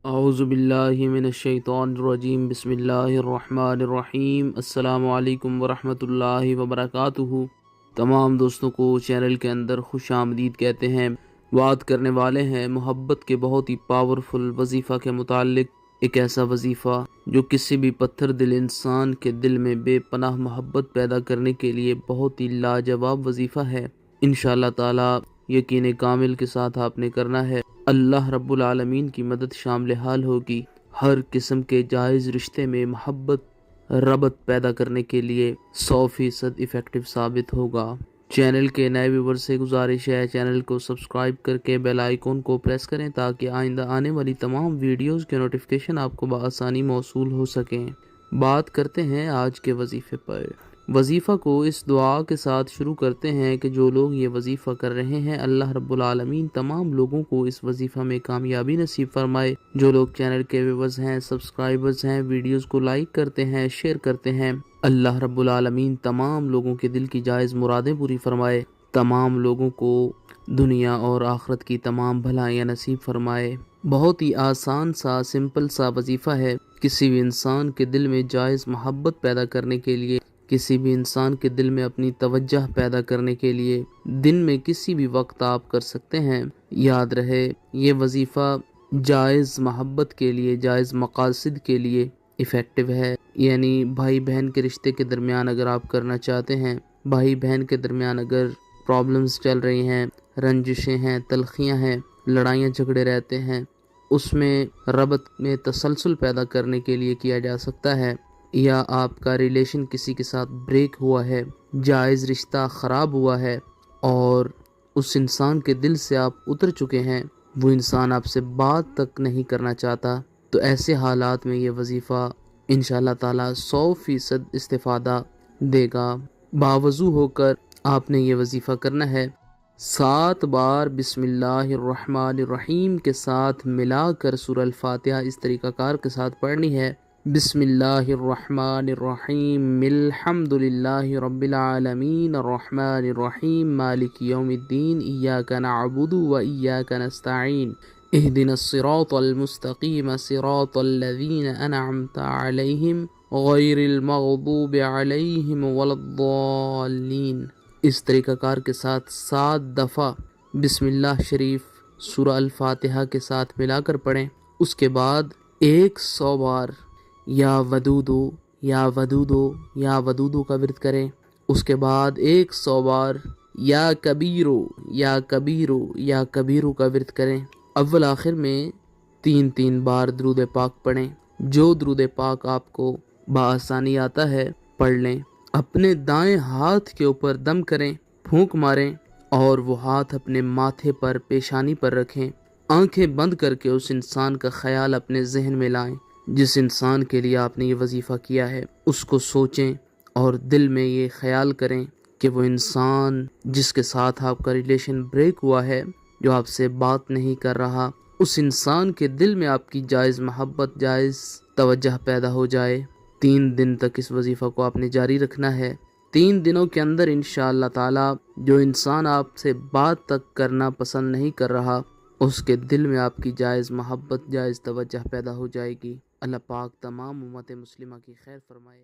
اعوذ باللہ من الشیطان الرجیم بسم اللہ الرحمن الرحیم السلام علیکم ورحمۃ اللہ وبرکاتہ۔ تمام دوستوں کو چینل کے اندر خوش آمدید کہتے ہیں۔ بات کرنے والے ہیں محبت کے بہت ہی پاورفل وظیفہ کے متعلق۔ ایک ایسا وظیفہ جو کسی بھی پتھر دل انسان کے دل میں بے پناہ محبت پیدا کرنے کے لیے بہت ہی لاجواب وظیفہ ہے۔ انشاءاللہ تعالی یقین کامل کے ساتھ آپ نے کرنا ہے۔ اللہ رب العالمین کی مدد شامل حال ہوگی۔ ہر قسم کے جائز رشتے میں محبت ربط پیدا کرنے کے لیے 100% ایفیکٹو ثابت ہوگا۔ چینل کے نئے ویور سے گزارش ہے چینل کو سبسکرائب کر کے بیل آئیکن کو پریس کریں تاکہ آئندہ آنے والی تمام ویڈیوز کے نوٹیفیکیشن آپ کو بآسانی موصول ہو سکیں۔ بات کرتے ہیں آج کے وظیفے پر۔ وظیفہ کو اس دعا کے ساتھ شروع کرتے ہیں کہ جو لوگ یہ وظیفہ کر رہے ہیں اللہ رب العالمین تمام لوگوں کو اس وظیفہ میں کامیابی نصیب فرمائے۔ جو لوگ چینل کے ویورز ہیں، سبسکرائبرز ہیں، ویڈیوز کو لائک کرتے ہیں، شیئر کرتے ہیں، اللہ رب العالمین تمام لوگوں کے دل کی جائز مرادیں پوری فرمائے، تمام لوگوں کو دنیا اور آخرت کی تمام بھلائیاں نصیب فرمائے۔ بہت ہی آسان سا سمپل سا وظیفہ ہے۔ کسی بھی انسان کے دل میں جائز محبت پیدا کرنے کے لیے، کسی بھی انسان کے دل میں اپنی توجہ پیدا کرنے کے لیے دن میں کسی بھی وقت آپ کر سکتے ہیں۔ یاد رہے یہ وظیفہ جائز محبت کے لیے، جائز مقاصد کے لیے ایفیکٹو ہے۔ یعنی بھائی بہن کے رشتے کے درمیان اگر آپ کرنا چاہتے ہیں، بھائی بہن کے درمیان اگر پرابلمز چل رہی ہیں، رنجشیں ہیں، تلخیاں ہیں، لڑائیاں جھگڑے رہتے ہیں، اس میں ربط میں تسلسل پیدا کرنے کے لیے کیا جا سکتا ہے۔ یا آپ کا ریلیشن کسی کے ساتھ بریک ہوا ہے، جائز رشتہ خراب ہوا ہے اور اس انسان کے دل سے آپ اتر چکے ہیں، وہ انسان آپ سے بات تک نہیں کرنا چاہتا، تو ایسے حالات میں یہ وظیفہ انشاءاللہ تعالی 100% استفادہ دے گا۔ باوضو ہو کر آپ نے یہ وظیفہ کرنا ہے۔ 7 بار بسم اللہ الرحمن الرحیم کے ساتھ ملا کر سورہ الفاتحہ اس طریقہ کار کے ساتھ پڑھنی ہے۔ بسم اللہ الرحمن الرحیم الحمد للہ رب العالمین الرحمن الرحیم مالک یوم الدین ایاک نعبد و ایاک نستعین اہدنا الصراط المستقیم صراط الذین انعمت علیہم غیر المغضوب علیہم ولا الضالین۔ اس طریقہ کار کے ساتھ 7 دفعہ بسم اللہ شریف سورہ الفاتحہ کے ساتھ ملا کر پڑھیں۔ اس کے بعد 100 بار یا ودودو یا ودودو یا ودودو کا ورد کریں۔ اس کے بعد 100 بار یا کبیرو یا کبیرو یا کبیرو کا ورد کریں۔ اول آخر میں 3 بار درود پاک پڑھیں۔ جو درود پاک آپ کو بآسانی آتا ہے پڑھ لیں۔ اپنے دائیں ہاتھ کے اوپر دم کریں، پھونک ماریں اور وہ ہاتھ اپنے ماتھے پر، پیشانی پر رکھیں۔ آنکھیں بند کر کے اس انسان کا خیال اپنے ذہن میں لائیں جس انسان کے لیے آپ نے یہ وظیفہ کیا ہے، اس کو سوچیں اور دل میں یہ خیال کریں کہ وہ انسان جس کے ساتھ آپ کا ریلیشن بریک ہوا ہے، جو آپ سے بات نہیں کر رہا، اس انسان کے دل میں آپ کی جائز محبت، جائز توجہ پیدا ہو جائے۔ 3 دن تک اس وظیفہ کو آپ نے جاری رکھنا ہے۔ 3 دنوں کے اندر انشاءاللہ تعالی جو انسان آپ سے بات تک کرنا پسند نہیں کر رہا، اس کے دل میں آپ کی جائز محبت، جائز توجہ پیدا ہو جائے گی۔ اللہ پاک تمام امت مسلمہ کی خیر فرمائے۔